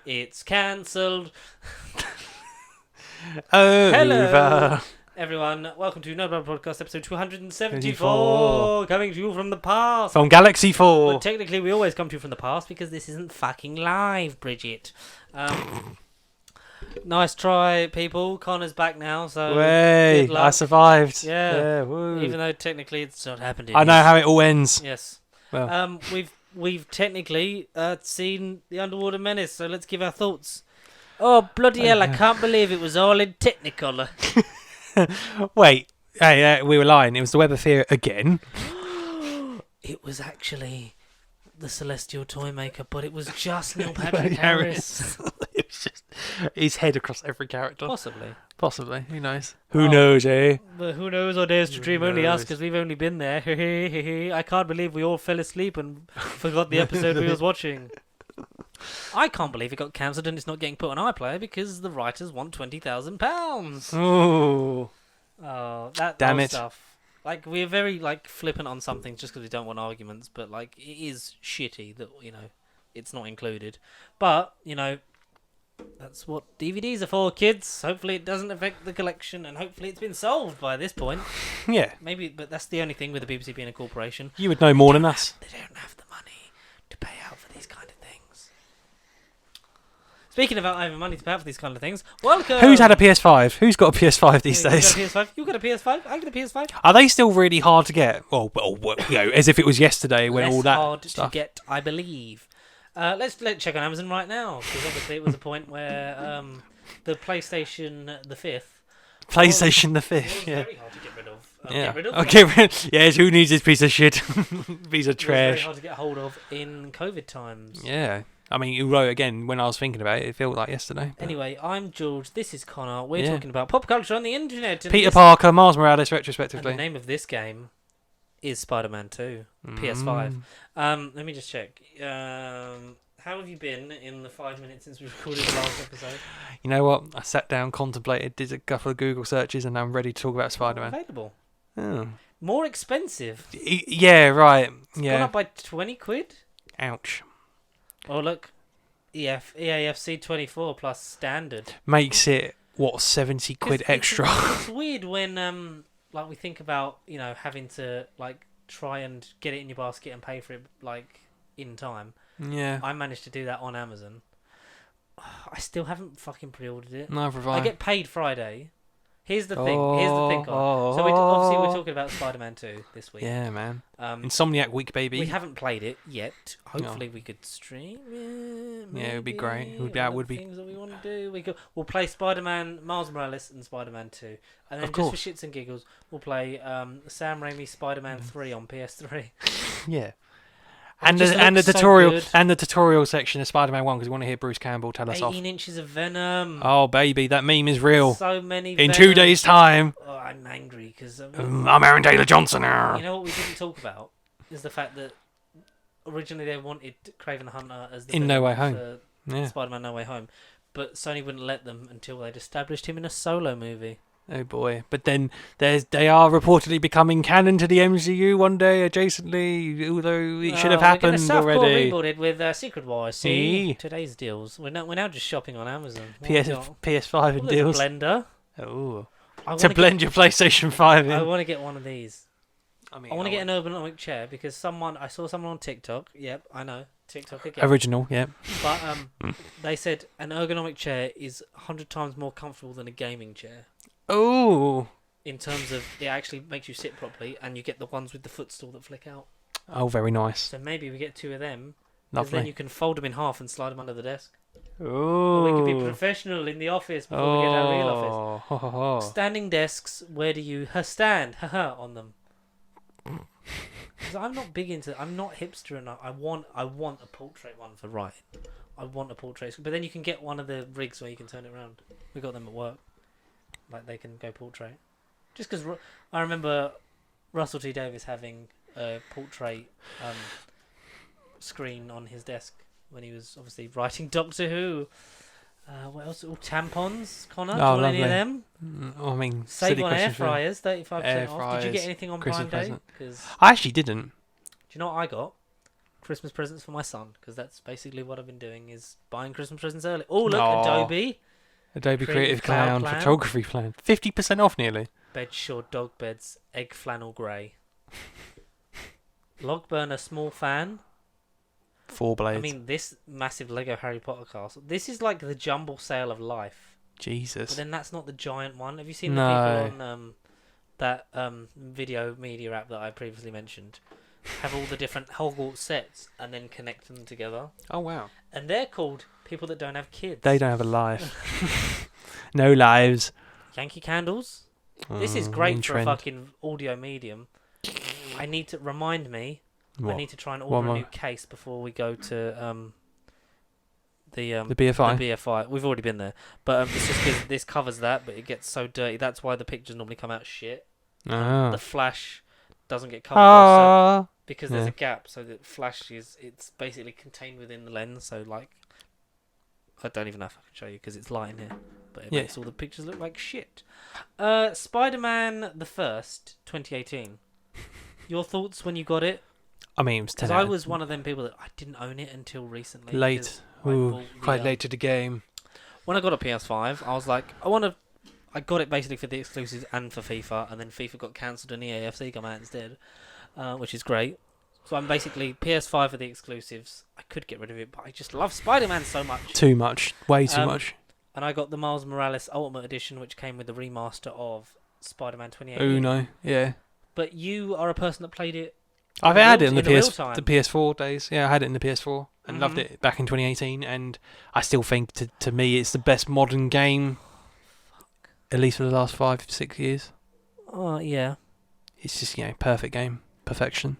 It's cancelled. Over. Hello, everyone. Welcome to No Blood Podcast, episode 274. Coming to you from the past. From Galaxy 4. But technically, we always come to you from the past because this isn't fucking live, Bridget. Nice try, people. Connor's back now, so Way, good luck. I survived. Yeah, woo. even though technically it's not happened. I know how it all ends. Yes. Well. We've technically seen the Underwater Menace, so let's give our thoughts. Oh bloody hell! I can't believe it was all in Technicolor. Wait, hey, we were lying. It was the Web of Fear again. It was actually the Celestial Toymaker, but it was just Neil Patrick Harris. It was just his head across every character. Possibly. Who knows? Who knows, eh? But who knows or dares to dream? Who Only us, knows? because we've only been there. I can't believe we all fell asleep and forgot the episode we was watching. I can't believe it got cancelled and it's not getting put on iPlayer because the writers want £20,000. Oh. Oh, that Damn old it. stuff. Like, we're very flippant on some things just because we don't want arguments, but it is shitty that it's not included. But that's what DVDs are for, kids. Hopefully it doesn't affect the collection, and hopefully it's been solved by this point. Yeah. Maybe, but that's the only thing with the BBC being a corporation. You would know more than us. They don't have the money to pay out for these kind of things. Speaking about having money to pay out for these kind of things, welcome. Who's had a PS5? Who's got a PS5 these days? You got a PS5? You got a PS5? I got a PS5. Are they still really hard to get? Well, as if it was yesterday when Less all that hard stuff. to get, I believe. Let's check on Amazon right now, because obviously it was a point where the PlayStation the 5th. PlayStation the was 5th, yeah. very hard to get rid of. Yeah. Get rid of. Okay. Yes. Who needs this piece of shit? Piece of It was very trash. hard to get hold of in COVID times. Yeah. I mean, you wrote again when I was thinking about it. It felt like yesterday. but- Anyway, I'm George. This is Connor. We're Yeah. talking about pop culture on the internet. And Peter this- Parker, Miles Morales, And retrospectively. the name of this game is Spider-Man 2, Mm. PS5. Let me just check. How have you been in the 5 minutes since we recorded the last episode? You know what? I sat down, contemplated, did a couple of Google searches, and I'm ready to talk about Spider-Man. Available. Oh. More expensive. Yeah, right. Gone Yeah. up by 20 quid. Ouch. Oh look, EAFC 24 plus standard. Makes it, 70 quid 'Cause extra? It's weird when we think about having to try and get it in your basket and pay for it in time. Yeah. I managed to do that on Amazon. I still haven't fucking pre-ordered it. Neither have I I. get paid Friday. Here's the thing. Con. So obviously we're talking about Spider-Man 2 this week. Yeah, man. Um, Insomniac week, baby. we haven't played it yet. Hopefully we could stream it. Yeah, it would be great. It would be- Other would be- things that we want to do. We'll play Spider-Man, Miles Morales, and Spider-Man 2, and then Of just course. for shits and giggles, we'll play Sam Raimi's Spider-Man 3 on PS3. Yeah. It And just the looks so tutorial good. and the tutorial section of Spider-Man 1 because we want to hear Bruce Campbell tell us off. 18 inches of Venom. Oh baby, that meme is real. So many. In Venoms. 2 days' time, Oh, I'm angry because I'm Aaron Taylor Johnson. you know what we didn't talk about is the fact that originally they wanted Kraven the Hunter as the In No villain Way Home. for Yeah. Spider-Man No Way Home, but Sony wouldn't let them until they'd established him in a solo movie. Oh boy. But then they are reportedly becoming canon to the MCU one day adjacently, although it should have happened already. We're going to rebooted Secret Wars. See See? today's deals. We're now just shopping on Amazon. What PS we got? PS5 and Oh, there's deals. a blender. Oh. I To wanna blend your PlayStation 5 I in. want to get one of these. I mean, I want to get an ergonomic chair because I saw someone on TikTok. Yep, I know TikTok again. original, yeah. But they said an ergonomic chair is 100 times more comfortable than a gaming chair. Oh. In terms of it actually makes you sit properly, and you get the ones with the footstool that flick out. Oh, very nice. So maybe we get 2 of them. Because then Lovely. you can fold them in half and slide them under the desk. Oh. Or we could be professional in the office before we get our real office. Oh. Ho, ho, ho. Standing desks, where do you stand on them? Because I'm not big into. I'm not hipster enough. I want a portrait one for Ryan. I want a portrait, but then you can get one of the rigs where you can turn it around. We got them at work. They can go portrait. Just because I remember Russell T Davies having a portrait screen on his desk when he was obviously writing Doctor Who. What else? All tampons, Connor. Oh, Do you want any lovely. of them? I mean, Save silly on air questions. Really. fryers, 35% Air off. Did you get fryers, anything on Christmas Prime Day? present. Because I actually didn't. do you know what I got? Christmas presents for my son, because that's basically what I've been doing is buying Christmas presents early. Oh look, Aw. Adobe Adobe Creative Creative Cloud Cloud plan. photography plan. 50% off nearly. Bedshore dog beds, egg flannel grey. Log burner small fan. 4 blades. I mean, this massive Lego Harry Potter castle. This is like the jumble sale of life. But Jesus. then that's not the giant one. Have you seen No. the people on that video media app that I previously mentioned? Have all the different Hogwarts sets and then connect them together. Oh, wow. And they're called people that don't have kids. They don't have a life. No lives. Yankee Candles. This is great in for trend. a fucking audio medium. I need to remind me. What? I need to try and What order a am I- new case before we go to the The BFI. The BFI. We've already been there, but it's just because this covers that, but it gets so dirty. That's why the pictures normally come out shit. Ah. The flash doesn't get covered also, Ah. because there's Yeah. a gap, so that flash it's basically contained within the lens. So like, I don't even know if I can show you because it's light in here, but it Yeah. makes all the pictures look like shit. Spider-Man the First, 2018. Your thoughts when you got it? I mean, it was 10 Because I out. was one of them people that I didn't own it until recently. Late. because I Ooh, bought the, quite late to the game. When I got a PS5, I was like, I got it basically for the exclusives and for FIFA, and then FIFA got cancelled and EAFC come out instead, which is great. So I'm basically PS5 for the exclusives. I could get rid of it, but I just love Spider-Man so much. Too much. Way too Um, much. And I got the Miles Morales Ultimate Edition, which came with the remaster of Spider-Man 2018. Oh, no. Yeah. But you are a person that played it. I've in had real- it in the in the real PS, time. the PS4 days. Yeah, I had it in the PS4 and loved Mhm. it back in 2018. And I still think, to me, it's the best modern game, at least for the last 5-6 years. Oh, yeah. It's just, perfect game. Perfection.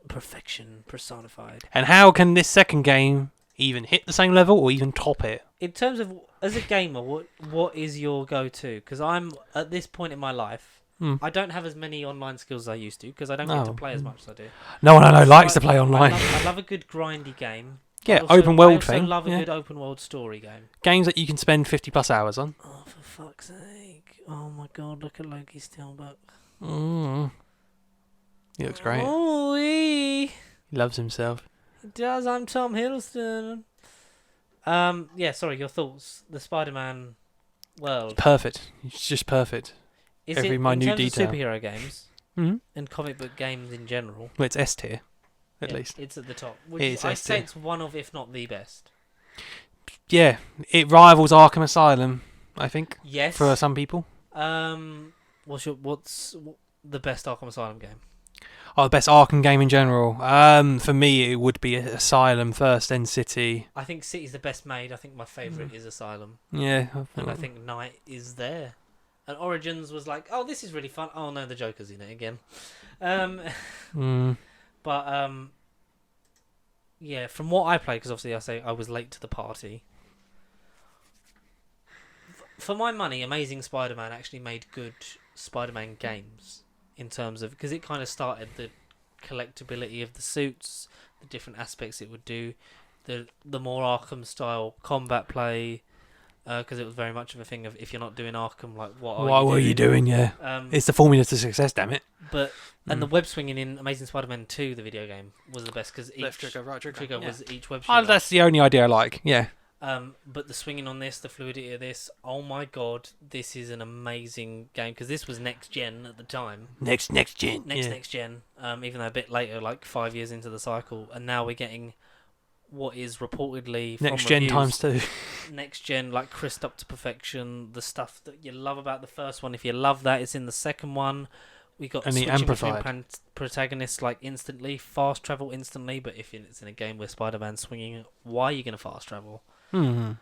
Perfection personified. And how can this second game even hit the same level or even top it? In terms of, as a gamer, what is your go-to? Because I'm, at this point in my life, I don't have as many online skills as I used to, because I don't get to Oh. play as much as I do. No one I know likes So to play online. I love a good grindy game. Yeah, I open world also thing. love a Yeah. good open world story game. Games that you can spend 50+ hours on. Oh, for fuck's sake. Oh my god, look at Loki Steelbook. Mm. He looks great. Oh, He loves himself. it does. I'm Tom Hiddleston. Yeah, sorry, your thoughts. The Spider-Man world. Perfect. It's just perfect. Is every it, minute in terms detail. of superhero games Mm-hmm. and comic book games in general, Well, it's S tier, at yeah, least. it's at the top. Which It is I'd S say tier. it's one of, if not the best. Yeah, it rivals Arkham Asylum, I think, Yes. for some people. What's the best Arkham Asylum game? Oh, the best Arkham game in general. For me, it would be Asylum first, then City. I think City's the best made. I think my favourite is Asylum. Yeah. And I think Night is there. And Origins was like, oh, this is really fun. Oh no, the Joker's in it again. Mm. But yeah, from what I played, because obviously I say I was late to the party. For my money, Amazing Spider-Man actually made good Spider-Man games in terms of, because it kind of started the collectability of the suits, the different aspects it would do, the more Arkham style combat play. Because it was very much of a thing of, if you're not doing Arkham, like what Were you doing? Yeah. It's the formula to success, damn it. But and the web swinging in Amazing Spider-Man 2, the video game, was the best because each Left trigger, right trigger. Yeah. was each web Oh, shooter. that's the only idea I like. Yeah. But the swinging on this, the fluidity of this, oh my god, this is an amazing game because this was next gen at the time. Next gen. Next gen. Even though a bit later, like 5 years into the cycle, and now we're getting what is reportedly from Next gen reviews, times 2. next gen, like crisped up to perfection. The stuff that you love about the first one, if you love that, it's in the second one. We got And the switching amplified. between protagonists like instantly, fast travel instantly. But if it's in a game where Spider-Man's swinging, why are you going to fast travel? Hmm.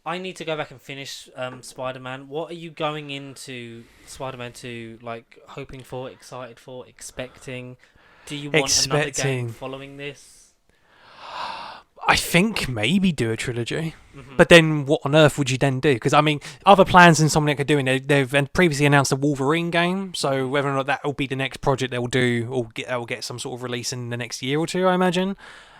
I need to go back and finish Spider-Man. What are you going into Spider-Man 2 like hoping for, excited for, expecting? Do you want another game Expecting. following this? I think maybe do a trilogy. Mhm. But then what on earth would you then do? Because, I mean, other plans Insomniac are doing, they've previously announced a Wolverine game, so whether or not that will be the next project they'll do, or they'll get some sort of release in the next year or two, I imagine.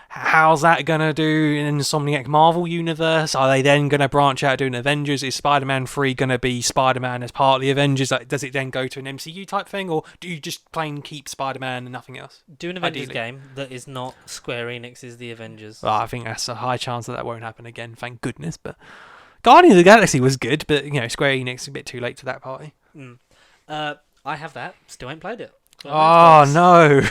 how's that going to do in an Insomniac Marvel universe? Are they then going to branch out doing Avengers? Is Spider-Man 3 going to be Spider-Man as part of the Avengers? Like, does it then go to an MCU type thing, or do you just plain keep Spider-Man and nothing else? Do an Avengers game that is not Square Enix's The Avengers. Well, I think that's a high chance that won't happen again, thank goodness. But Guardians of the Galaxy was good, but Square Enix is a bit too late to that party. I have that. Still ain't played it. Oh no.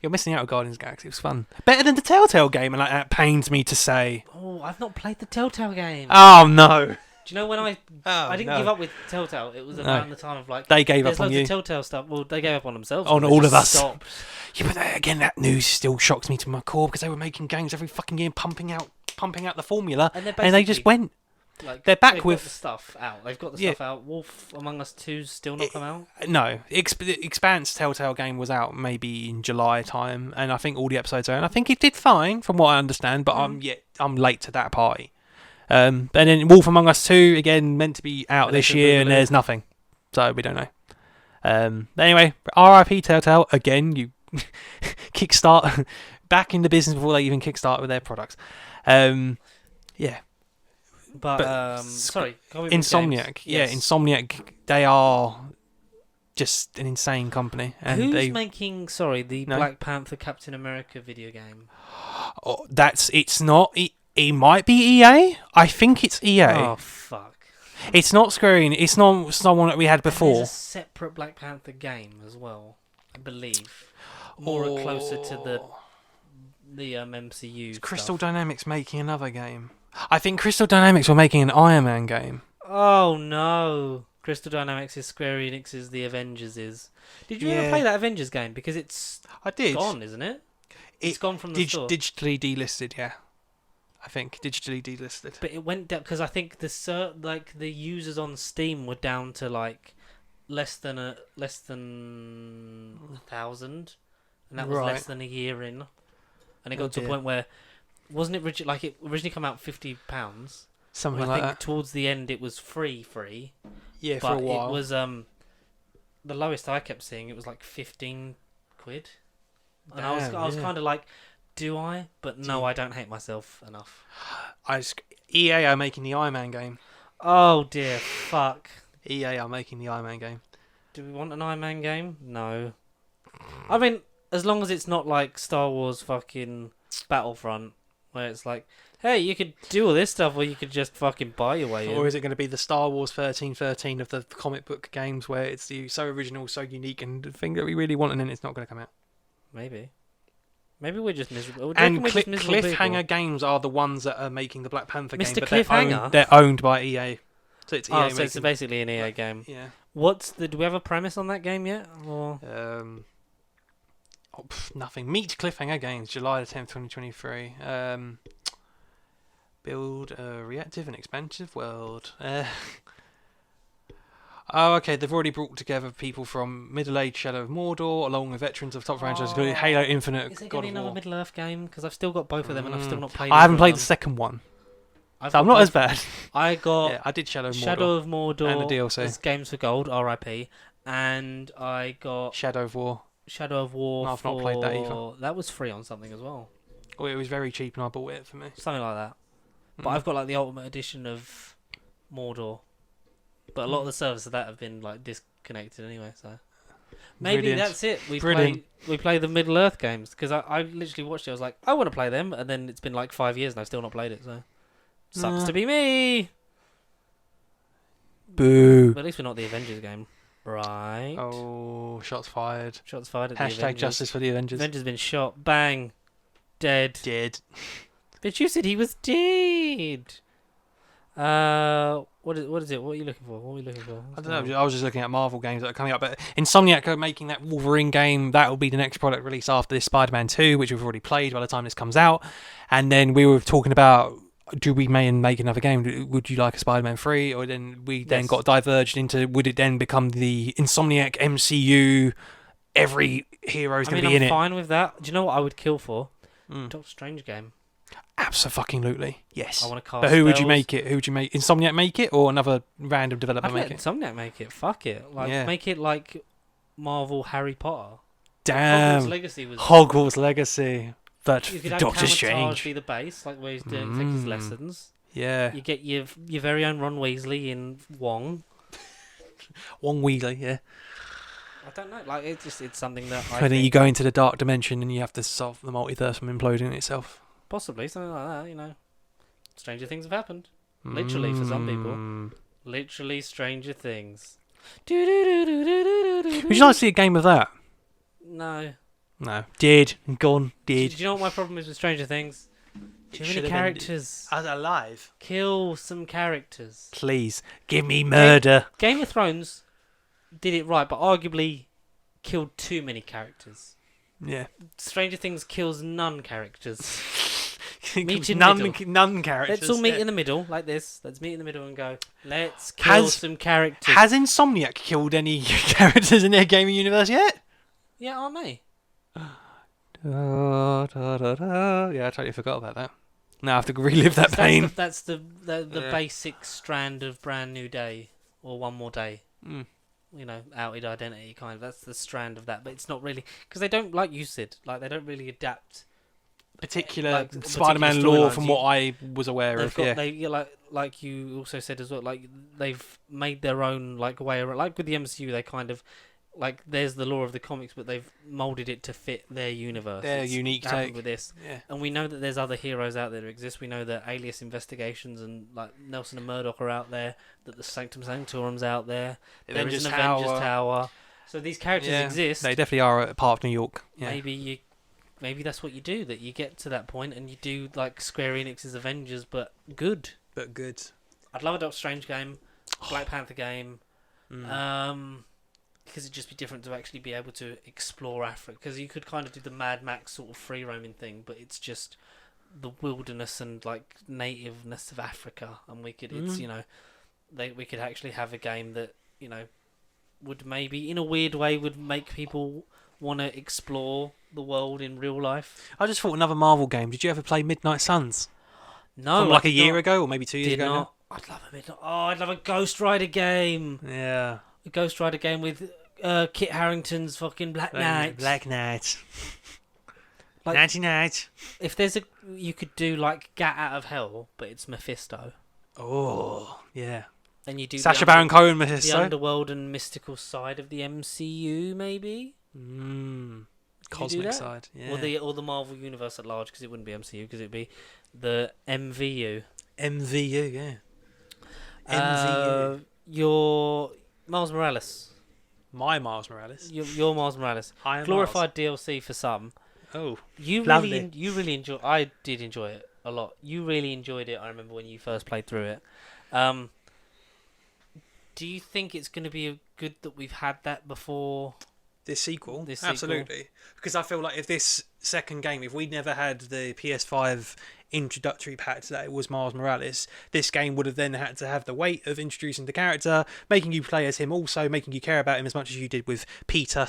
You're missing out on Guardians of the Galaxy. It was fun. Better than the Telltale game, and that pains me to say. Oh, I've not played the Telltale game. Oh no. Do you know when I didn't give up with Telltale? It was around the time of like they gave up on loads you. Of Telltale stuff. Well, they gave up on themselves. On all of us. Stopped. Yeah, but again, that news still shocks me to my core because they were making games every fucking year, pumping out the formula, and they just went. Like, they're back with the stuff out. They've got the stuff out. Wolf Among Us 2's still not come out. No, Expanse Telltale game was out maybe in July time, and I think all the episodes are. And I think it did fine from what I understand, but I'm late to that party. And then Wolf Among Us 2 again meant to be out this year, and there's nothing, so we don't know. Anyway, RIP Telltale again. You kickstart back in the business before they even kickstart with their products. Yeah. But sorry, Insomniac. Yes. Yeah, Insomniac. They are just an insane company. And who's making the Black Panther Captain America video game? Oh, it's not. It might be EA. I think it's EA. Oh fuck! It's not Square Enix. It's not someone that we had before. There's a separate Black Panther game as well, I believe. More closer to the MCU. Is Crystal Dynamics making another game? I think Crystal Dynamics were making an Iron Man game. Oh no! Crystal Dynamics is Square Enix's The Avengers is. Did you ever play that Avengers game? Because it's gone, isn't it? It's gone from the store. Digitally delisted, yeah. I think digitally delisted. But it went down because I think the users on Steam were down to like less than 1,000, and that was less than a year in, and it got to a point where. Wasn't it it originally come out £50? Something like that. I think towards the end it was free. Yeah, for a while. It was the lowest I kept seeing. It was like 15 quid, and I was kind of like, do I? But no, I don't hate myself enough. EA are making the Iron Man game. Oh dear, fuck. EA are making the Iron Man game. Do we want an Iron Man game? No. I mean, as long as it's not like Star Wars fucking Battlefront. Where it's like, hey, you could do all this stuff, or you could just fucking buy your way in. Or is it going to be the Star Wars 1313 of the comic book games, where it's so original, so unique, and the thing that we really want, and then it's not going to come out? Maybe we're just miserable. And Cliffhanger Games are the ones that are making the Black Panther game, but Cliffhanger? They're owned by EA. So it's EA. So it's basically an EA game. Yeah. Do we have a premise on that game yet? Or nothing. Meet Cliffhanger Games, July the 10th, 2023. Build a reactive and expansive world. Okay. They've already brought together people from Middle-Age Shadow of Mordor, along with veterans of top franchises, including Halo Infinite, is there going to be another Middle-earth game? Because I've still got both of them, and I've still not played. I haven't played the second one. So I'm not as bad. I got. Yeah, I did Shadow of Mordor and the DLC. As Games for Gold, RIP, and I got Shadow of War. No, I've not played that either. That was free on something as well. Oh, it was very cheap, and I bought it for me. Something like that. But I've got like the Ultimate Edition of Mordor. But a lot of the servers of that have been like disconnected anyway, so maybe that's it. We play the Middle Earth games because I literally watched it. I was like, I want to play them, and then it's been like 5 years and I've still not played it. So sucks to be me. Boo. But at least we're not the Avengers game, right? Oh, shots fired. Shots fired at Hashtag the Avengers. justice for the Avengers. Avengers been shot. Bang. Dead. But you said he was dead. What is it? What are you looking for? I don't know. I was just looking at Marvel games that are coming up. But Insomniac are making that Wolverine game. That will be the next product release after this Spider-Man 2, which we've already played by the time this comes out. And then we were talking about, do we make another game? Would you like a Spider-Man 3? Or then then got diverged into, would it then become the Insomniac MCU? Every hero's going to be in it. I'm fine with that. Do you know what I would kill for? Doctor Strange game. Absolutely, yes. I want to cast. But who would you make it? Who would you make? Insomniac make it, or another random developer make it? Insomniac make it. Fuck it. Make it like Marvel Harry Potter. Damn. Hogwarts Legacy was. Hogwarts Legacy. But You could have Doctor Camotage Strange. be the base, like where he's doing take his lessons. Yeah. You get your very own Ron Weasley in Wong. Wong Weasley, yeah. I don't know. Like it's something that I And then think you go into the dark dimension and you have to solve the multiverse from imploding itself. possibly something like that. Stranger things have happened. Literally for some people. Literally stranger things. Would you like to see a game of that? No. No. Dead. Gone. Do Dead. you know what my problem is with Stranger Things? Too many characters. Alive. Kill some characters. Please. Give me murder. Game of Thrones did it right, but arguably killed too many characters. Yeah. Stranger Things kills none characters. Meet in none, middle. none characters. Let's all meet in the middle, like this. Let's meet in the middle and go, let's kill some characters. Has Insomniac killed any characters in their gaming universe yet? Yeah, aren't they? Yeah, I totally forgot about that. Now I have to relive that pain. That's the basic strand of Brand New Day, or One More Day. Outed identity kind of. That's the strand of that, but it's not really because they don't, like you said, like they don't really adapt particular Spider-Man lore from what I was aware of. Like you also said as well, like they've made their own like way around. Like with the MCU, they kind of like there's the lore of the comics, but they've molded it to fit their universe. Their unique take with this. Yeah. And we know that there's other heroes out there that exist. We know that Alias Investigations and like Nelson and Murdoch are out there. That the Sanctum Sanctorum's out there. There is an Avengers Tower. So these characters exist. They definitely are a part of New York. Yeah. Maybe that's what you do. That you get to that point and you do like Square Enix's Avengers, but good. I'd love a Doctor Strange game, Black Panther game. Because it'd just be different to actually be able to explore Africa. Because you could kind of do the Mad Max sort of free roaming thing, but it's just the wilderness and like nativeness of Africa, and we could we could actually have a game that would maybe in a weird way would make people want to explore the world in real life. I just thought another Marvel game. Did you ever play Midnight Suns? No, from like a year ago or maybe 2 years ago. Now? I'd love a Ghost Rider game. Yeah. A Ghost Rider game with Kit Harington's fucking Black Knight. Black Knight. Like, Nighty Night. If you could do like Gat Out of Hell, but it's Mephisto. Oh, yeah. And you do Sacha Baron Cohen, Mephisto. The underworld and mystical side of the MCU, maybe. Cosmic side, yeah. Or the Marvel universe at large, because it wouldn't be MCU, because it'd be the MVU. MVU, yeah. MVU. Your Miles Morales. My Miles Morales. Your Miles Morales. Glorified Miles. DLC for some. Oh, you really enjoy. I did enjoy it a lot. You really enjoyed it. I remember when you first played through it. Do you think it's going to be good that we've had that before? This sequel? Absolutely. Because I feel like if this second game, if we never had the PS5 introductory pack that it was Miles Morales, this game would have then had to have the weight of introducing the character, making you play as him, also making you care about him as much as you did with Peter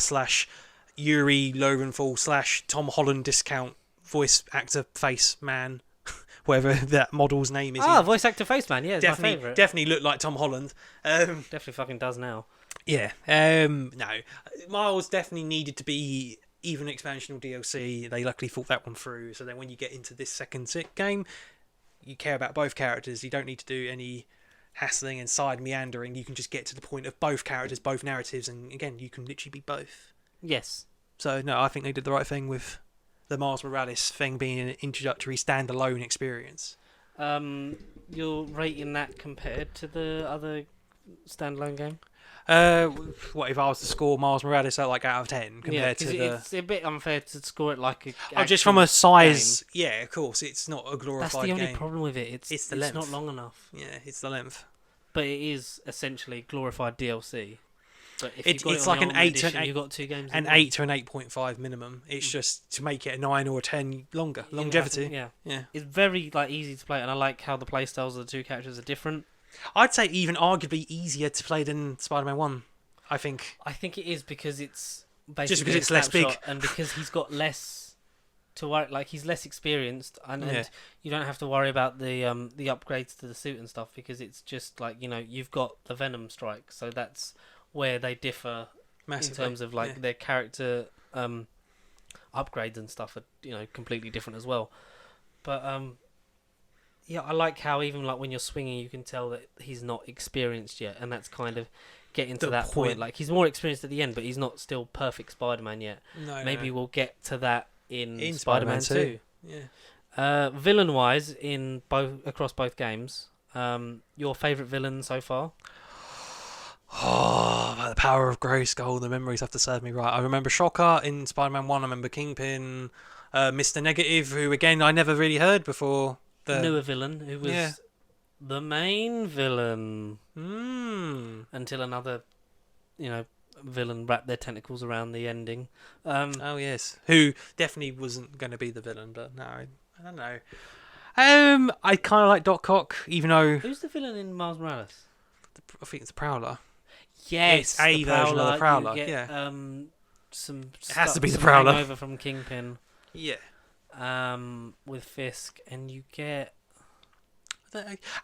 / Yuri Lowenthal / Tom Holland discount voice actor face man. Whatever that model's name is. Voice actor face man, yeah, it's my favourite. Definitely looked like Tom Holland. Definitely fucking does now. Yeah. No. Miles definitely needed to be even expansion or DLC. They luckily thought that one through. So then when you get into this second game, you care about both characters. You don't need to do any hassling and side meandering. You can just get to the point of both characters, both narratives. And again, you can literally be both. Yes. So, no, I think they did the right thing with the Miles Morales thing being an introductory standalone experience. You're rating that compared to the other standalone game? What if I was to score Miles Morales out of 10 compared to the? It's a bit unfair to score it like a. Just from a size, game. Yeah, of course, it's not a glorified game. That's the only problem with it. It's the length. It's not long enough. Yeah, it's the length. But it is essentially glorified DLC. But if it's like an 8 to an 8. You got 2 games. An 8 to an 8.5 minimum. It's just to make it a 9 or a 10 longer longevity. Yeah. It's very easy to play, and I like how the play styles of the two characters are different. I'd say even arguably easier to play than Spider-Man 1. I think it is because it's basically just because it's less big, and because he's got less to worry. Like he's less experienced, and you don't have to worry about the upgrades to the suit and stuff because it's just you've got the Venom strike, so that's where they differ massively in terms of their character upgrades and stuff are completely different as well. But yeah, I like how even like when you're swinging, you can tell that he's not experienced yet, and that's kind of getting to The that point. point. Like he's more experienced at the end, but he's not still perfect Spider-Man yet. No, Maybe we'll get to that in Spider-Man Spider-Man 2. Yeah. Villain-wise, in across both games, your favourite villain so far? Oh, about the power of Grayskull, the memories have to serve me right. I remember Shocker in Spider-Man 1, I remember Kingpin, Mr. Negative, who again I never really heard before. The Newer villain, who was the main villain. Until another, villain wrapped their tentacles around the ending. Oh yes, who definitely wasn't going to be the villain, but no, I don't know. I kind of like Doc Ock, even though Who's the villain in Miles Morales? I think it's the Prowler. Yes, It's a version of the Prowler. You get, yeah, some. It has to be the some Prowler. hangover from Kingpin. Yeah. With Fisk, and you get.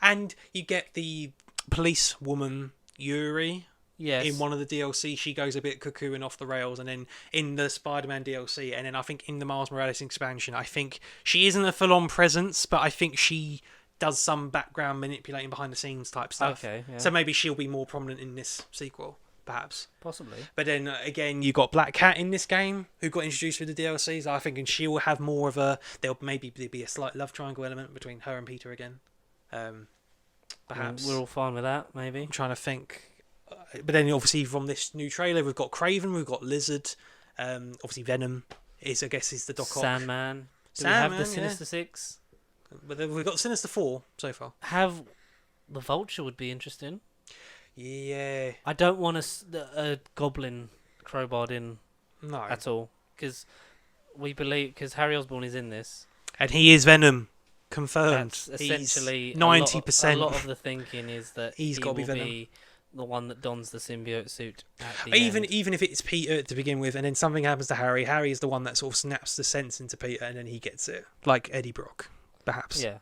And you get the police woman Yuri. Yes. In one of the DLC, she goes a bit cuckoo and off the rails, and then in the Spider-Man DLC, and then I think in the Miles Morales expansion, I think she isn't a full-on presence, but I think she does some background manipulating behind the scenes type stuff. Okay. Yeah. So maybe she'll be more prominent in this sequel, perhaps. Possibly. But then again, you got Black Cat in this game, who got introduced through the DLCs. I think, and she will have more of a. There'll maybe be a slight love triangle element between her and Peter again. Perhaps we're all fine with that. Maybe. I'm trying to think. But then obviously from this new trailer, we've got Craven, we've got Lizard, obviously Venom is the Doc Ock. Sandman. Do we Sandman, have the Sinister Six? But then we've got Sinister Four so far. Have the Vulture would be interesting. Yeah. I don't want a goblin crowbarred in No. at all, because because Harry Osborn is in this. And he is Venom. Confirmed. That's essentially 90%. A lot of the thinking is that He's he gotta be will Venom. be the one that dons the symbiote suit at the Even end. if it's Peter to begin with, and then something happens to Harry, Harry is the one that sort of snaps the sense into Peter, and then he gets it, like Eddie Brock, perhaps. Yeah.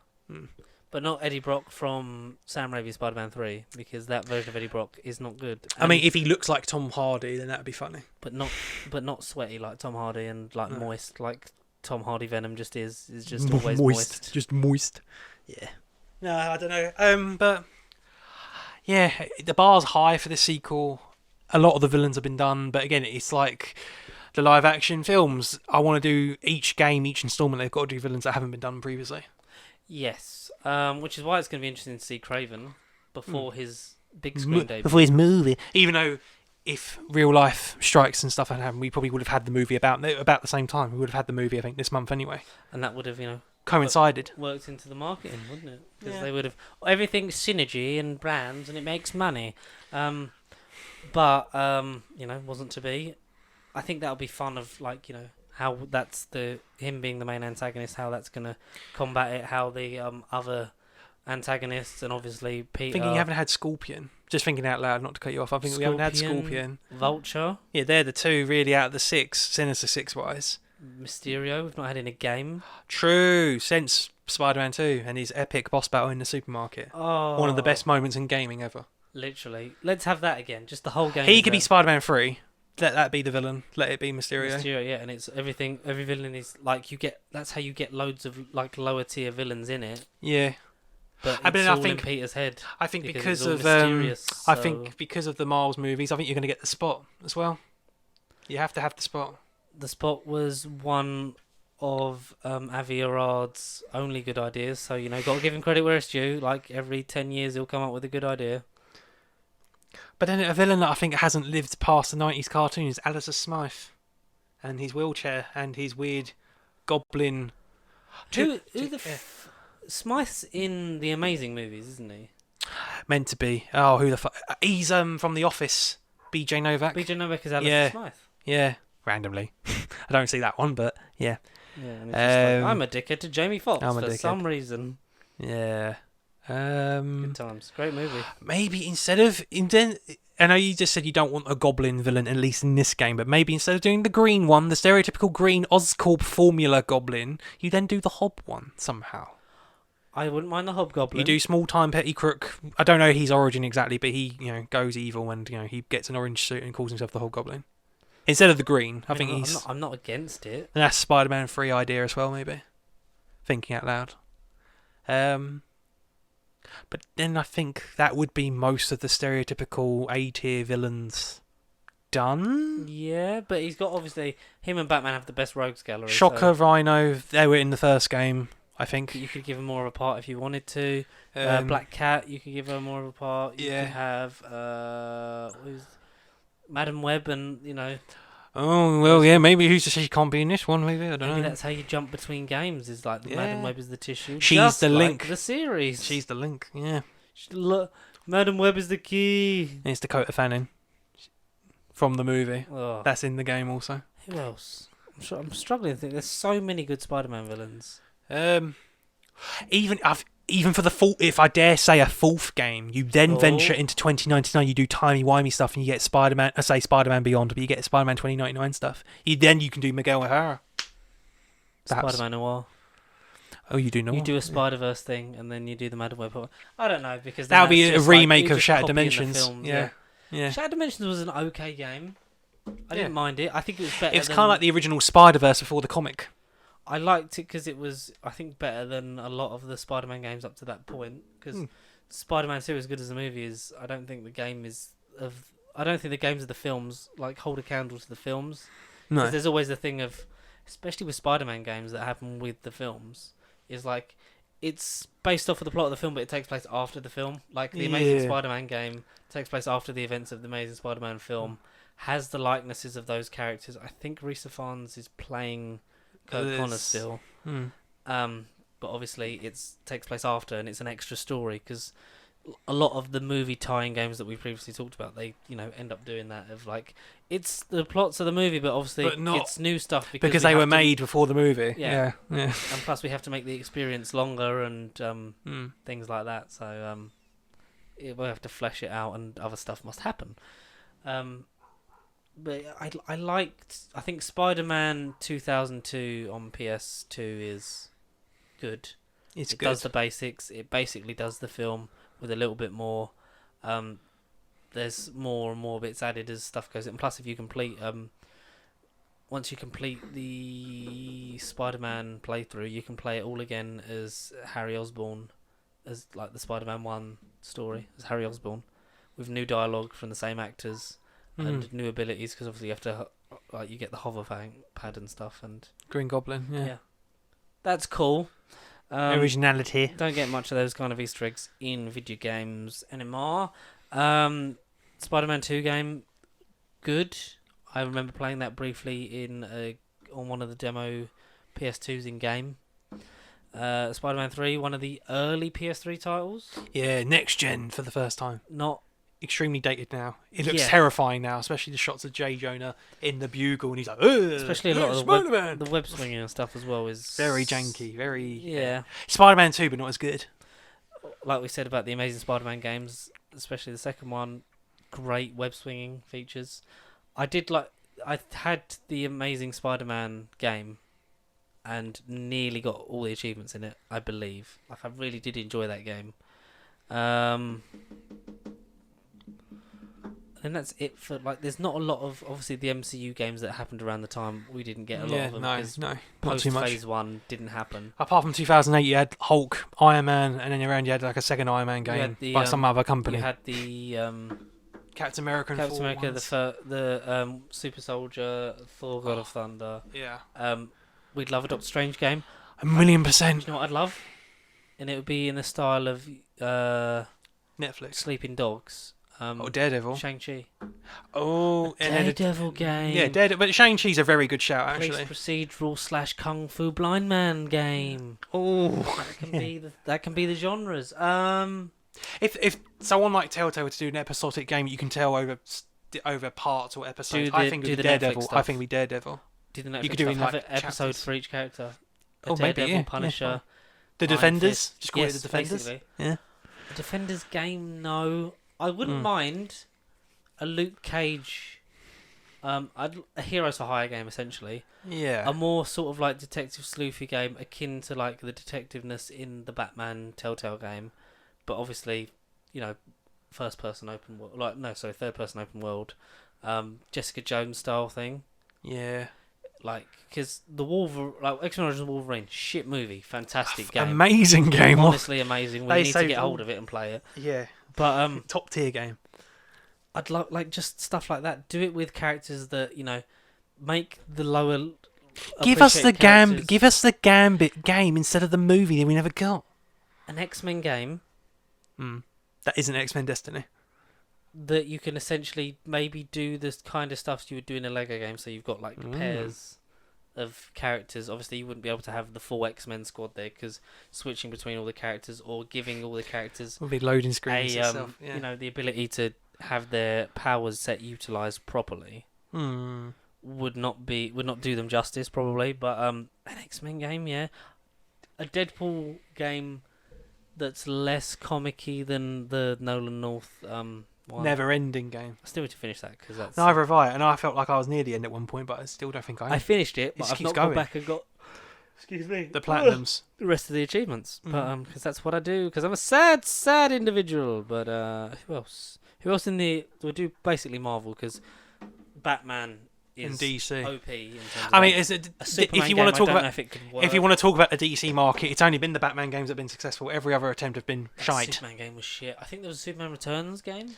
But not Eddie Brock from Sam Raimi's Spider-Man 3, because that version of Eddie Brock is not good. I mean, if he looks like Tom Hardy, then that'd be funny. But not sweaty like Tom Hardy, and like moist like Tom Hardy Venom just is just always moist. Just moist. Yeah. No, I don't know. But yeah, the bar's high for the sequel. A lot of the villains have been done, but again, it's like the live action films. I want to do each installment. They've got to do villains that haven't been done previously. Yes, which is why it's going to be interesting to see Craven before his big screen debut. Before his movie. Even though if real life strikes and stuff had happened, we probably would have had the movie about the same time. We would have had the movie, I think, this month anyway. And that would have, coincided. Worked into the marketing, wouldn't it? Because Yeah. they would have everything's synergy and brands, and it makes money. But wasn't to be. I think that'll be fun of how that's him being the main antagonist, how that's gonna combat it, how the other antagonists and obviously Peter. I think you haven't had Scorpion. Just thinking out loud, not to cut you off. I think we haven't had Scorpion. Vulture. Yeah, they're the two really out of the six, Sinister Six wise. Mysterio, we've not had in a game. True, since Spider-Man 2 and his epic boss battle in the supermarket. Oh, One of the best moments in gaming ever. Literally. Let's have that again. Just the whole game. He could be Spider-Man 3. Let that be the villain. Let it be Mysterio. Mysterio, yeah, and it's everything. Every villain is like that's how you get loads of like lower tier villains in it. Yeah. But I it's mean, all in Peter's head. I think because it's of all mysterious, I think because of the Miles movies, I think you're going to get the Spot as well. You have to have the Spot. The Spot was one of Avi Arad's only good ideas, so got to give him credit where it's due. Like every 10 years, he'll come up with a good idea. But then a villain that I think hasn't lived past the 90s cartoon is Alistair Smythe, and his wheelchair and his weird goblin. Smythe's in the Amazing movies, isn't he? Meant to be. Oh, who the fuck? He's from The Office. BJ Novak. BJ Novak is Alistair Smythe. Yeah, randomly. I don't see that one, but yeah. Yeah, and it's just I'm a dickhead to Jamie Foxx for some reason. Yeah. Good times. Great movie. Maybe I know you just said you don't want a goblin villain, at least in this game, but maybe instead of doing the green one, the stereotypical green Oscorp formula goblin, you then do the Hob one somehow. I wouldn't mind the Hobgoblin. You do small time Petty Crook. I don't know his origin exactly, but he goes evil and he gets an orange suit and calls himself the Hobgoblin. instead of the green. I think I'm he's. not, I'm not against it. And that's Spider-Man 3 idea as well, maybe. Thinking out loud. But then I think that would be most of the stereotypical A-tier villains done. Yeah, but he's got obviously him and Batman have the best rogues gallery. Shocker, so Rhino, they were in the first game, I think. you could give him more of a part if you wanted to. Um, Black Cat, you could give her more of a part. You Yeah. could have who's Madam Web, and Oh, well, yeah, maybe she can't be in this one, maybe, I don't maybe know. that's how you jump between games. Is like the Madam Yeah. Web is the tissue. She's just the like link. The series. She's the link, yeah. Madam Web is the key. And it's Dakota Fanning from the movie. Oh, That's in the game also. who else? I'm struggling to think. There's so many good Spider-Man villains. Even for the full, if I dare say a fourth game, you then venture into 2099. You do timey-wimey stuff, and you get Spider-Man. I say Spider-Man Beyond, but you get Spider-Man 2099 stuff. You can do Miguel O'Hara. Perhaps. Spider-Man Noir. Oh, you do know. You do a Spider-Verse thing, and then you do the Madam Web. I don't know, because That would be a that's just remake you're of just Shattered copying the Dimensions. films, Yeah. Shattered Dimensions was an okay game. I Yeah. didn't mind it. I think it was better. It was kind of like the original Spider-Verse before the comic. I liked it because it was, I think, better than a lot of the Spider-Man games up to that point. Because Spider-Man 2, as good as the movie is, I don't think the game is of. I don't think the games of the films like hold a candle to the films. No. There's always the thing of, especially with Spider-Man games that happen with the films, is like it's based off of the plot of the film, but it takes place after the film. Like the Amazing Spider-Man game takes place after the events of the Amazing Spider-Man film, has the likenesses of those characters. I think Risa Fons is playing Kirk Connor still. But obviously it takes place after, and it's an extra story because a lot of the movie tie-in games that we previously talked about, they end up doing that of like it's the plots of the movie, but obviously it's new stuff because they were made before the movie. Yeah. And plus we have to make the experience longer and things like that. So we'll have to flesh it out, and other stuff must happen. But I think Spider-Man 2002 on PS2 is good. It does the basics. It basically does the film with a little bit more. There's more and more bits added as stuff goes in. Plus, if you complete, once you complete the Spider-Man playthrough, you can play it all again as Harry Osborn, as like the Spider-Man 1 story, as Harry Osborn, with new dialogue from the same actors and new abilities, because obviously you have to, you get the hover pad and stuff, and Green Goblin, yeah. That's cool. Originality. Don't get much of those kind of Easter eggs in video games anymore. Spider-Man 2 game, good. I remember playing that briefly on one of the demo PS2s in game. Spider-Man 3, one of the early PS3 titles. Yeah, next gen for the first time. Not extremely dated now. It looks terrifying now, especially the shots of J. Jonah in the bugle, and he's like, especially a lot of the web swinging and stuff as well is very janky, very Spider-Man 2, but not as good. Like we said about the Amazing Spider-Man games, especially the second one, great web swinging features. I had the Amazing Spider-Man game and nearly got all the achievements in it, I believe. Like, I really did enjoy that game. And that's it for, like, there's not a lot of, obviously, the MCU games that happened around the time. We didn't get a lot of them. No, not post too much. Phase 1 didn't happen. Apart from 2008, you had Hulk, Iron Man, and then around you had like a second Iron Man game by some other company. You had the Captain America, the Super Soldier, Thor, God of Thunder. Yeah. We'd love a Doctor Strange game. 1,000,000%. You know what I'd love? And it would be in the style of Netflix. Sleeping Dogs. Daredevil. Shang-Chi. Oh, Daredevil game. Yeah, Daredevil. But Shang-Chi's a very good shout, actually. Procedural / Kung Fu Blind Man game. Oh, that can be the genres. If someone like Telltale were to do an episodic game, you can tell over parts or episodes. I think it'd be Daredevil. I think it'd be Daredevil. Do the Netflix you could do stuff, have an episode chapters for each character. Maybe, Punisher. The Defenders. Just call it the Defenders. Basically. Yeah. The Defenders game, no. I wouldn't mind a Luke Cage, a Heroes for Hire game, essentially. Yeah. A more sort of like detective sleuthy game, akin to like the detectiveness in the Batman Telltale game, but obviously, third person open world. Jessica Jones style thing. Yeah. Like, because X-Men Origins Wolverine, shit movie, fantastic game, Amazing game. honestly amazing. We They need to saved get all- hold of it and play it. Yeah. But Top tier game. I'd like just stuff like that. Do it with characters that make the lower. Give us the characters- Give us the Gambit game instead of the movie that we never got. An X-Men game That isn't X-Men Destiny. that you can essentially maybe do this kind of stuff you would do in a Lego game. So you've got like pairs of characters. Obviously, you wouldn't be able to have the full X-Men squad there because switching between all the characters or giving all the characters Will be loading screens a itself. Yeah. the ability to have their powers set utilized properly would not do them justice probably. But an X-Men game, yeah, a Deadpool game that's less comic-y than the Nolan North one. Never-ending game. I still need to finish that because that's. Neither have I, and I felt like I was near the end at one point, but I still don't think I am. I finished it, It but just I've keeps not gone going. back and got. Excuse me. The platinums. The rest of the achievements, but because that's what I do. Because I'm a sad individual. But who else? Who else in the? We'll do basically Marvel because Batman is In DC. OP in terms of I mean, a Superman if you game, want to talk I don't know about if it could work. if you want to talk about the DC market, it's only been the Batman games that have been successful. Every other attempt have been That shite. Superman game was shit. I think there was a Superman Returns game.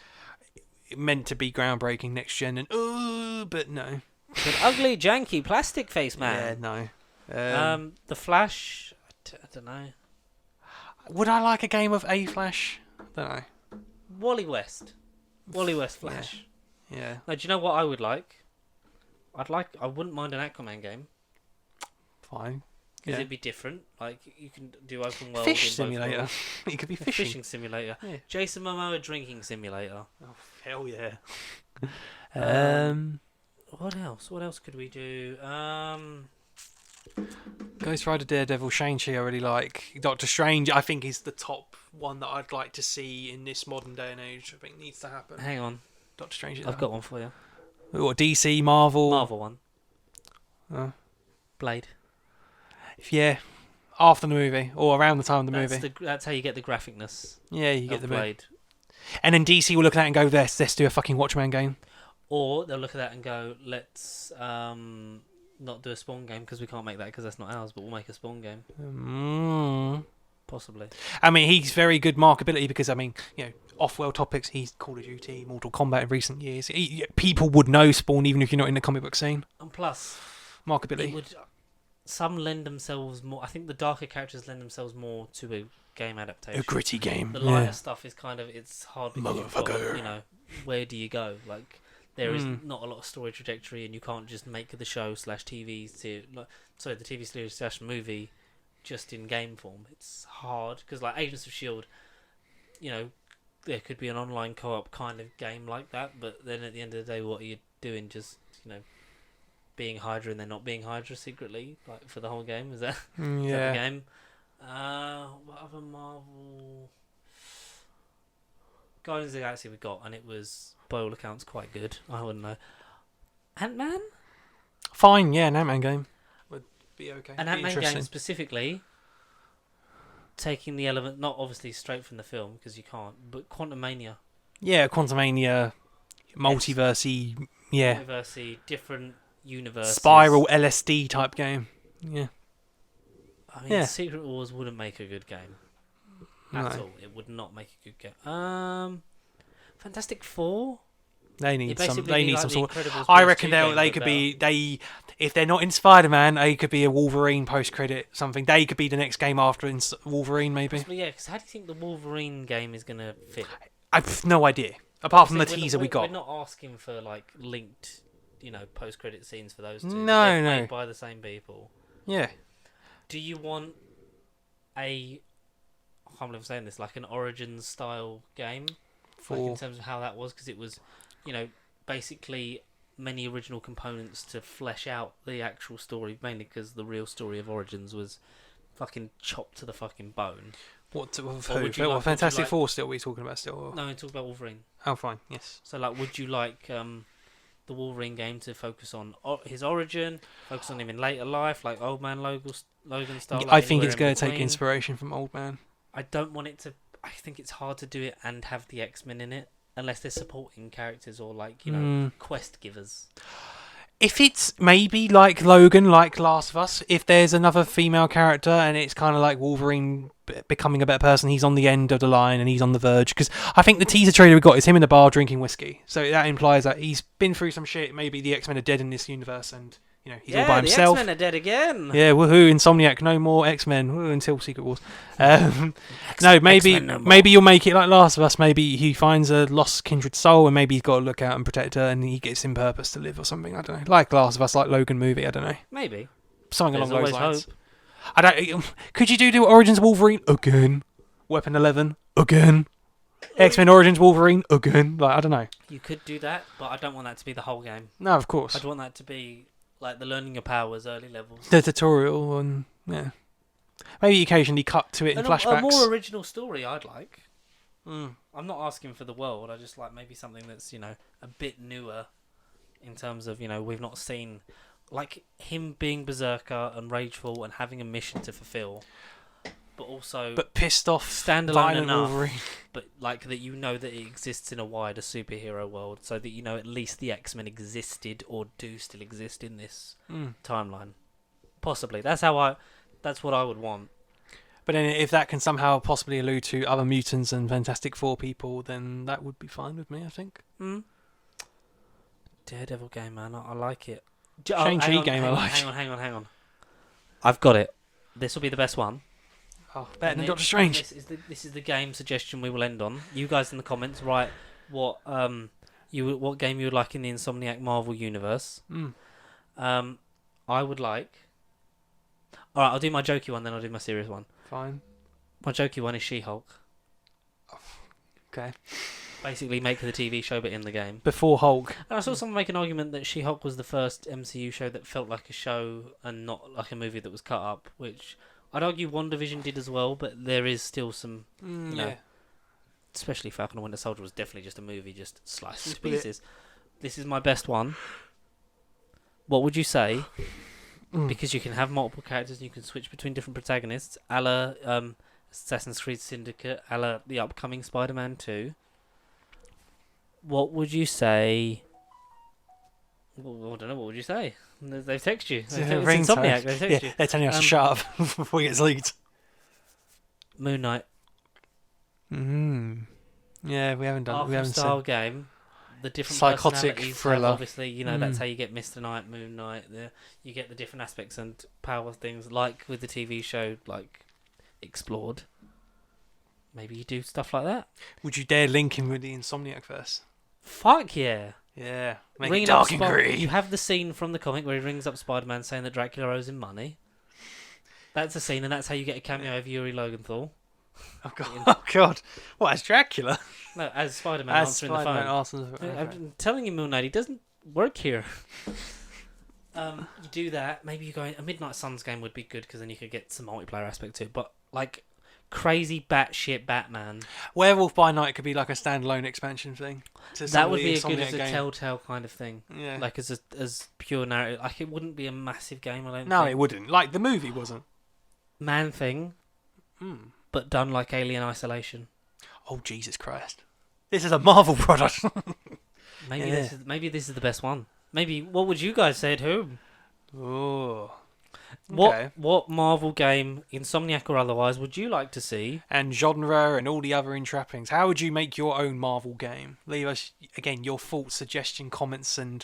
Meant to be groundbreaking next gen, and but no. An ugly, janky plastic face man. Yeah, no. The Flash. I don't know. Would I like a game of A Flash? Don't know. Wally West. Wally West Flash. Yeah. Now, do you know what I would like? I wouldn't mind an Aquaman game Fine. because Yeah. it'd be different. Like you can do open world. Fish in both simulator. worlds. It could be A fishing. fishing simulator. Yeah. Jason Momoa drinking simulator. Oh hell yeah. What else? What else could we do? Ghost Rider, Daredevil, Shang-Chi I really like. Doctor Strange I think is the top one that I'd like to see in this modern day and age. I think needs to happen. Hang on, Doctor Strange is I've got one for you. What, DC, Marvel? Marvel one. Oh. Blade. Yeah. After the movie or around the time of the That's movie. That's how you get the graphicness. Yeah, you Of get the movie. Blade. And then DC will look at that and go, let's do a fucking Watchmen game. Or they'll look at that and go, let's not do a Spawn game because we can't make that because that's not ours, but we'll make a Spawn game. Possibly. I mean, he's very good markability because, I mean, off-world topics, he's Call of Duty, Mortal Kombat in recent years. People would know Spawn even if you're not in the comic book scene. And plus, Markability. some lend themselves more. I think the darker characters lend themselves more to a game adaptation. A gritty game. The lighter stuff is kind of, it's hard because you've got, Motherfucker. where do you go? Like, there is not a lot of story trajectory, and you can't just make the show / TV the TV series / movie just in game form. It's hard because like Agents of Shield, there could be an online co-op kind of game like that, but then at the end of the day, what are you doing? Just being Hydra and then not being Hydra secretly, like for the whole game? Is that the game? What other Marvel? Guardians of the Galaxy we got, and it was by all accounts quite good. I wouldn't know. Ant-Man? Fine, yeah, an Ant-Man game would be okay. An Be Ant-Man interesting. game specifically, taking the element, not obviously straight from the film because you can't, but Quantum Mania. Yeah, Quantumania, multiversey, yeah. Multiversey, different universes. Spiral LSD type game. Yeah. I mean, Yeah. Secret Wars wouldn't make a good game. At all. It would not make a good game. Fantastic Four? They It'd need some. basically They be need like some the sort. Incredibles I PS2 reckon game, they but could better. be. If they're not in Spider-Man, they could be a Wolverine post-credit something. They could be the next game after in Wolverine, maybe. Possibly, yeah, because how do you think the Wolverine game is going to fit? I've no idea. Apart from the We're not- teaser we got. We're not asking for like linked, post-credit scenes for those two. No, They're no. made by the same people. Yeah. Do you want I can't believe I'm saying this, like an Origins style game? Like in terms of how that was, because it was, basically many original components to flesh out the actual story, mainly because the real story of Origins was fucking chopped to the fucking bone. What would you like- Fantastic Four still we talking about still? Or? No, I talk about Wolverine. Oh, fine. Yes. So, like, would you like the Wolverine game to focus on his origin, focus on him in later life, like Old Man Logan style? I like think anywhere it's in going to take between? inspiration from Old Man. I don't want it to. I think it's hard to do it and have the X-Men in it. unless they're supporting characters or like, you know, quest givers. If it's maybe like Logan, like Last of Us, if there's another female character and it's kind of like Wolverine becoming a better person, he's on the end of the line and he's on the verge. Because I think the teaser trailer we got is him in the bar drinking whiskey. So that implies that he's been through some shit. Maybe the X-Men are dead in this universe and, you know, he's all by himself. The X-Men are dead again. Yeah, woohoo, Insomniac, no more X-Men, woo, until Secret Wars. No, maybe you'll make it like Last of Us. Maybe he finds a lost kindred soul and maybe he's got to look out and protect her and he gets in purpose to live or something. I don't know. Like Last of Us, like Logan movie, I don't know. Maybe. Something There's along those always lines. I don't. Could you do the Origins Wolverine again? Weapon 11 again? X-Men Origins Wolverine again? Like, I don't know. You could do that, but I don't want that to be the whole game. No, of course. I'd want that to be like the learning your powers early levels. The tutorial and yeah. Maybe occasionally cut to it in flashbacks. A more original story I'd like. Mm. I'm not asking for the world. I just like maybe something that's, you know, a bit newer in terms of, you know, we've not seen, like him being berserker and rageful and having a mission to fulfill, but also pissed off, standalone enough, Wolverine. but like that, you know, that it exists in a wider superhero world, so that, you know, at least the X-Men existed or do still exist in this timeline. Possibly. That's what I would want. But then if that can somehow possibly allude to other mutants and Fantastic Four people, then that would be fine with me, I think. Daredevil game, man. I like it. Shang-Chi game, I like. Hang on. I've got it. This will be the best one. Oh, better than Doctor Strange. This is the game suggestion we will end on. You guys in the comments write what game you would like in the Insomniac Marvel universe. I would like. All right, I'll do my jokey one, then I'll do my serious one. Fine. My jokey one is She-Hulk. Okay. Basically, make her the TV show, but in the game. Before Hulk. And I saw someone make an argument that She-Hulk was the first MCU show that felt like a show and not like a movie that was cut up, which I'd argue WandaVision did as well, but there is still some, you know, especially Falcon and Winter Soldier was definitely just a movie, just sliced into pieces. This is my best one. What would you say? Because you can have multiple characters and you can switch between different protagonists, a la Assassin's Creed Syndicate, a la the upcoming Spider-Man 2. What would you say? Well, I don't know, what would you say? They've texted you. It's Insomniac, they've texted you. They're telling us to shut up before he gets leaked. Moon Knight. Yeah, we haven't done. We haven't style seen. Game. The different Psychotic thriller. obviously, you know, that's how you get Mr. Knight, Moon Knight. You get the different aspects and power things, like with the TV show, like explored. Maybe you do stuff like that. Would you dare link him with the Insomniac verse? Fuck yeah! Yeah, make it dark and gritty. You have the scene from the comic where he rings up Spider-Man saying that Dracula owes him money. That's a scene, and that's how you get a cameo of Yuri Lowenthal. Oh god! What, as Dracula? No, as Spider-Man answering the phone. Okay. I'm telling you, Moon Knight, he doesn't work here. You do that. Maybe you go a Midnight Suns game would be good because then you could get some multiplayer aspect to it. But like crazy batshit Batman. Werewolf by Night could be like a standalone expansion thing. That would be as good as a Telltale kind of thing. Yeah. Like as pure narrative. Like it wouldn't be a massive game. I don't. No, think. it wouldn't. Like the movie wasn't. Man Thing. But done like Alien Isolation. Oh Jesus Christ! This is a Marvel product. Maybe this is the best one. Maybe what would you guys say at home? Oh. Okay. What Marvel game, Insomniac or otherwise, would you like to see? And genre and all the other entrappings. How would you make your own Marvel game? Leave us again your thoughts, suggestion, comments, and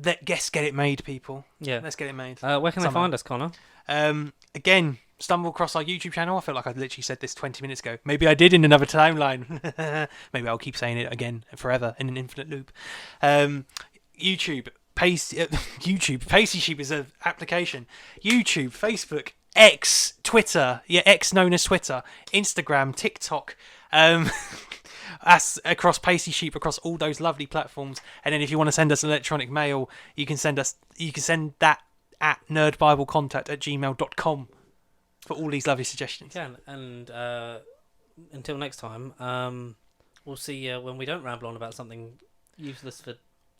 get it made, people. Yeah, let's get it made. Where can they find us, Connor? Again, stumble across our YouTube channel. I felt like I literally said this 20 minutes ago. Maybe I did in another timeline. Maybe I'll keep saying it again forever in an infinite loop. YouTube. Pacey Sheep is an application. YouTube, Facebook, X, Twitter. Yeah, X known as Twitter. Instagram, TikTok. As across Pacey Sheep across all those lovely platforms. And then if you want to send us electronic mail, you can send that at nerdbiblecontact@gmail.com for all these lovely suggestions. You can. And until next time, we'll see when we don't ramble on about something useless for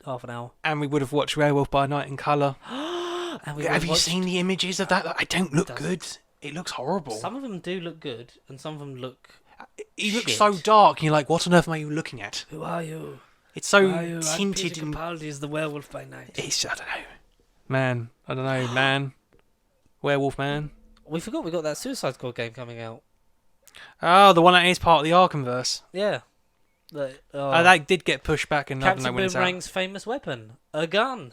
half an hour. And we would have watched Werewolf by Night in colour. Have you seen the images of that? I don't look good. It looks horrible. Some of them do look good, and some of them look He looks Shit. so dark. And you're like, what on earth am I even looking at? Who are you? It's so Who are you? I'm tinted Peter and Capaldi is the werewolf by night. it's I don't know, man. I don't know, man. Werewolf man. We forgot we got that Suicide Squad game coming out. Oh, the one that is part of the Arkhamverse. Yeah. That did get pushed back, and I don't know Captain when it's out. Boomerang's famous weapon, a gun.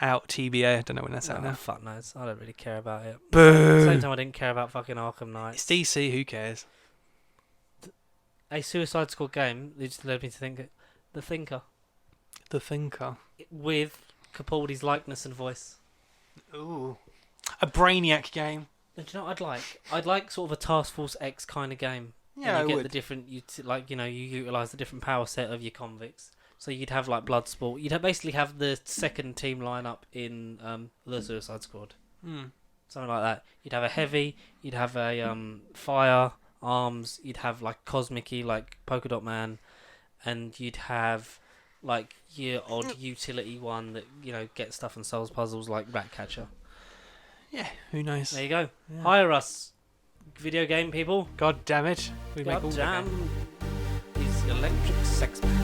Out TBA. I don't know when that's out Oh, now. fuck knows. I don't really care about it. Boo. Same time, I didn't care about fucking Arkham Knight. It's DC. Who cares? A Suicide Squad game. It just led me to think, The Thinker, The Thinker. with Capaldi's likeness and voice. Ooh. A Brainiac game. Do you know what I'd like? I'd like sort of a Task Force X kind of game. Yeah, and you I get would. the different, you utilise the different power set of your convicts. So you'd have like Bloodsport. Basically have the second team lineup in the Suicide Squad. Something like that. You'd have a heavy. You'd have a fire, arms. You'd have like Cosmic-y, like Polka Dot Man, and you'd have like your odd utility one that gets stuff and solves puzzles like Ratcatcher. Yeah, who knows? There you go. Yeah. Hire us, video game people. God damn it. We make all God the game. damn these electric sex men.